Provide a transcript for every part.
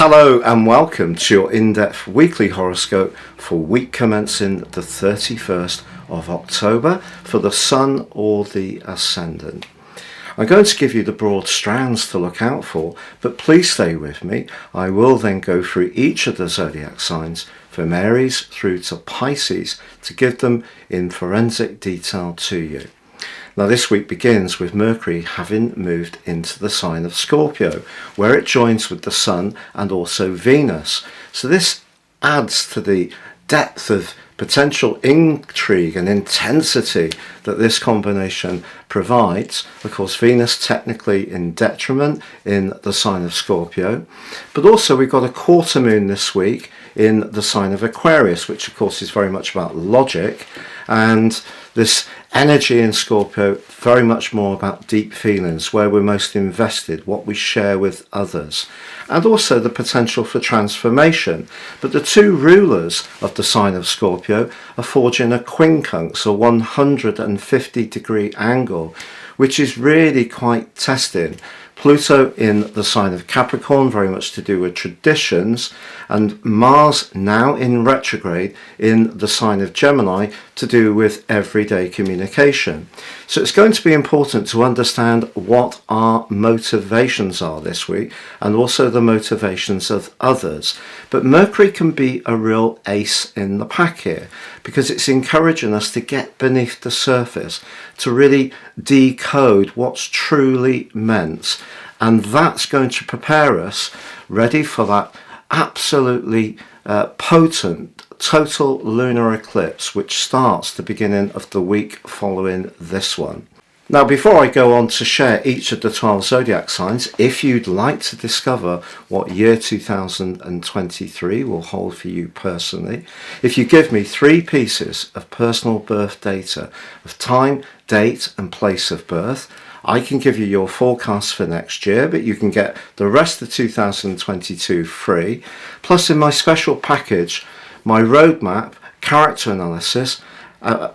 Hello and welcome to your in-depth weekly horoscope for week commencing the 31st of October for the Sun or the Ascendant. I'm going to give you the broad strands to look out for, but please stay with me. I will then go through each of the zodiac signs from Aries through to Pisces to give them in forensic detail to you. Now this week begins with Mercury having moved into the sign of Scorpio, where it joins with the Sun and also Venus. So this adds to the depth of potential intrigue and intensity that this combination provides. Of course, Venus technically in detriment in the sign of Scorpio, but also we've got a quarter moon this week in the sign of Aquarius, which of course is very much about logic, and this energy in Scorpio very much more about deep feelings, where we're most invested, what we share with others, and also the potential for transformation. But the two rulers of the sign of Scorpio are forging a quincunx, a 150-degree angle, which is really quite testing. Pluto in the sign of Capricorn, very much to do with traditions, and Mars now in retrograde in the sign of Gemini to do with everyday communication. So it's going to be important to understand what our motivations are this week and also the motivations of others. But Mercury can be a real ace in the pack here because it's encouraging us to get beneath the surface, to really decode what's truly meant. And that's going to prepare us ready for that absolutely potent total lunar eclipse, which starts the beginning of the week following this one. Now, before I go on to share each of the 12 zodiac signs, if you'd like to discover what year 2023 will hold for you personally, if you give me 3 pieces of personal birth data of time, date and place of birth, I can give you your forecast for next year, but you can get the rest of 2022 free. Plus, in my special package, my roadmap, character analysis,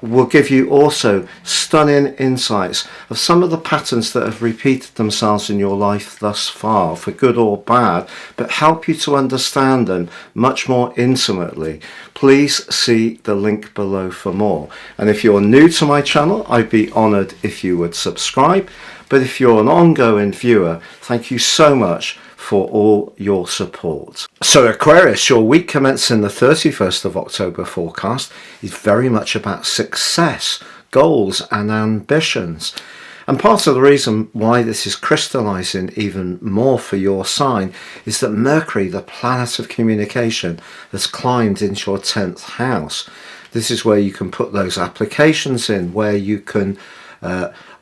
will give you also stunning insights of some of the patterns that have repeated themselves in your life thus far, for good or bad, but help you to understand them much more intimately. Please see the link below for more. And if you're new to my channel, I'd be honoured if you would subscribe. But if you're an ongoing viewer, thank you so much for all your support. So Aquarius, your week commencing the 31st of October forecast is very much about success, goals and ambitions. And part of the reason why this is crystallizing even more for your sign is that Mercury, the planet of communication, has climbed into your 10th house. This is where you can put those applications in, where you can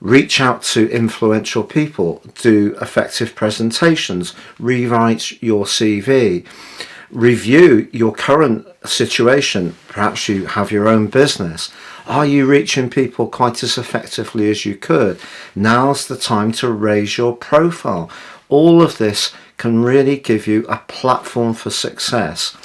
reach out to influential people, do effective presentations, rewrite your CV, review your current situation. Perhaps you have your own business. Are you reaching people quite as effectively as you could? Now's the time to raise your profile. All of this can really give you a platform for success.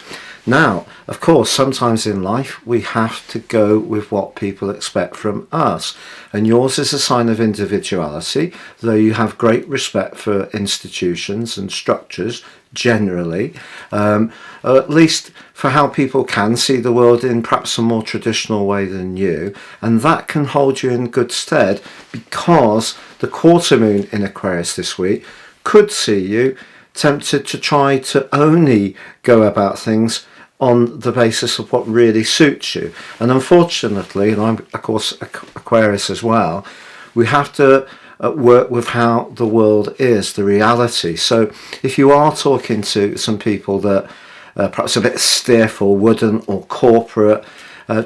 Now, of course, sometimes in life we have to go with what people expect from us. And yours is a sign of individuality, though you have great respect for institutions and structures generally, or at least for how people can see the world in perhaps a more traditional way than you. And that can hold you in good stead because the quarter moon in Aquarius this week could see you tempted to try to only go about things on the basis of what really suits you. And unfortunately, and I'm of course Aquarius as well, we have to work with how the world is, the reality. So if you are talking to some people that perhaps a bit stiff or wooden or corporate,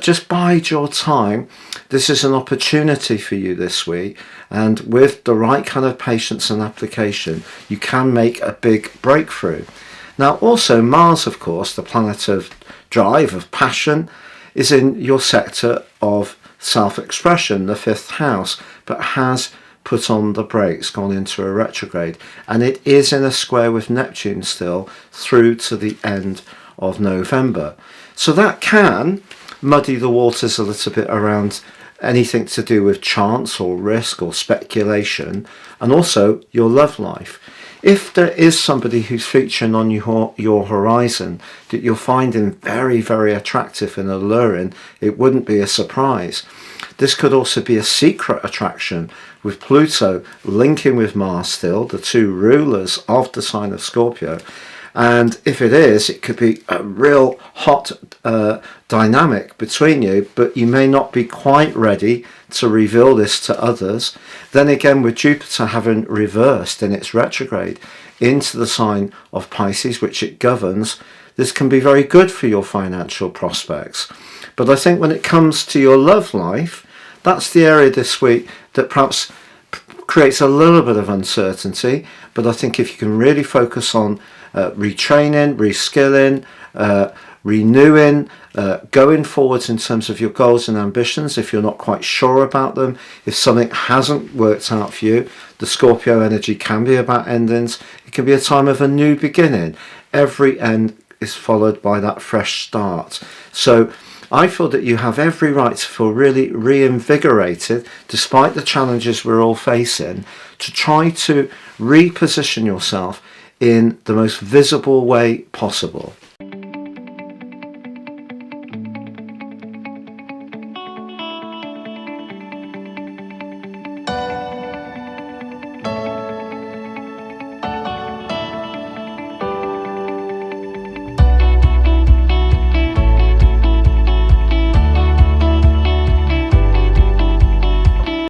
just bide your time. This is an opportunity for you this week, and with the right kind of patience and application, you can make a big breakthrough. Now also Mars, of course, the planet of drive, of passion, is in your sector of self-expression, the 5th house, but has put on the brakes, gone into a retrograde, and it is in a square with Neptune still through to the end of November. So that can muddy the waters a little bit around anything to do with chance or risk or speculation, and also your love life. If there is somebody who's featuring on your horizon that you're finding very, very attractive and alluring, it wouldn't be a surprise. This could also be a secret attraction with Pluto linking with Mars still, the two rulers of the sign of Scorpio. And if it is, it could be a real hot dynamic between you, but you may not be quite ready to reveal this to others. Then again, with Jupiter having reversed in its retrograde into the sign of Pisces, which it governs, this can be very good for your financial prospects. But I think when it comes to your love life, that's the area this week that perhaps creates a little bit of uncertainty. But I think if you can really focus on retraining, reskilling, renewing, going forwards in terms of your goals and ambitions, if you're not quite sure about them, if something hasn't worked out for you, the Scorpio energy can be about endings. It can be a time of a new beginning. Every end is followed by that fresh start. So I feel that you have every right to feel really reinvigorated, despite the challenges we're all facing, to try to reposition yourself in the most visible way possible.